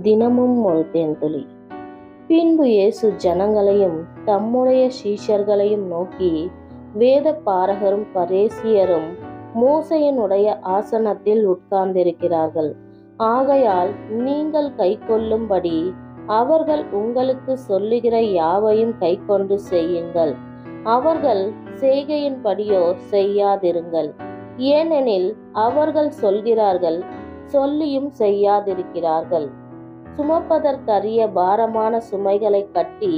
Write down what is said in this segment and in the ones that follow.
தினமும் ஒரு தேன்துளி. பின்பு இயேசு ஜனங்களையும் தம்முடைய சீஷர்களையும் நோக்கி, வேத பாரகரும் பரேசியரும் மோசேயினுடைய ஆசனத்தில் உட்கார்ந்திருக்கிறார்கள். ஆகையால் நீங்கள் கைக்கொள்ளும்படி அவர்கள் உங்களுக்கு சொல்லுகிற யாவையும் கைக்கொண்டு செய்யுங்கள். அவர்கள் செய்கையின்படியோ செய்யாதிருங்கள். ஏனெனில் அவர்கள் சொல்கிறார்கள், சொல்லியும் செய்யாதிருக்கிறார்கள். சுமப்பதற்கரிய பாரமான சுமைகளை கட்டி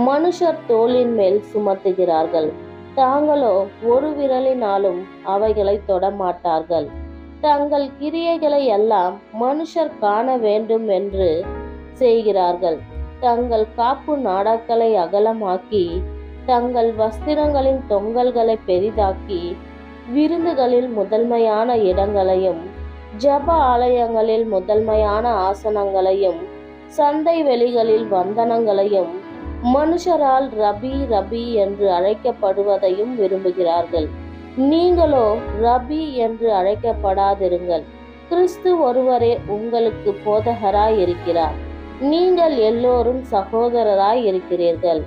மனுஷர் தோளின் மேல் சுமத்துகிறார்கள். தாங்களோ ஒரு விரலினாலும் அவைகளை தொடமாட்டார்கள். தங்கள் கிரியைகளை எல்லாம் மனுஷர் காண வேண்டும் என்று செய்கிறார்கள். தங்கள் காப்பு நாடாக்களை அகலமாக்கி தங்கள் வஸ்திரங்களின் தொங்கல்களை பெரிதாக்கி விருந்துகளில் முதன்மையான இடங்களையும் ஜப ஆலயங்களில் முதன்மையான ஆசனங்களையும் சந்தை வெளிகளில் வந்தனங்களையும் மனுஷரால் ரபி ரபி என்று அழைக்கப்படுவதையும் விரும்புகிறார்கள். நீங்களோ ரபி என்று அழைக்கப்படாதிருங்கள். கிறிஸ்து ஒருவரே உங்களுக்கு போதகராய் இருக்கிறார். நீங்கள் எல்லோரும் சகோதரராய் இருக்கிறீர்கள்.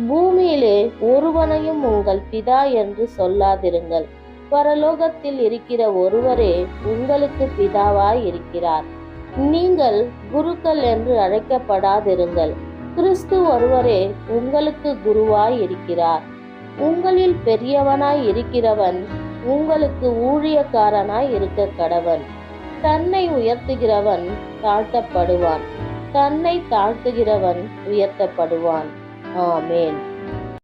பூமியிலே ஒருவனையும் உங்கள் பிதா என்று சொல்லாதிருங்கள். பரலோகத்தில் இருக்கிற ஒருவரே உங்களுக்கு பிதாவாய் இருக்கிறார். நீங்கள் குருக்கள் என்று அழைக்கப்படாதிருங்கள். கிறிஸ்து ஒருவரே உங்களுக்கு குருவாய் இருக்கிறார். உங்களில் பெரியவனாய் இருக்கிறவன் உங்களுக்கு ஊழியக்காரனாய் இருக்க கடவன். தன்னை உயர்த்துகிறவன் தாழ்த்தப்படுவான், தன்னை தாழ்த்துகிறவன் உயர்த்தப்படுவான். ஆமேன்.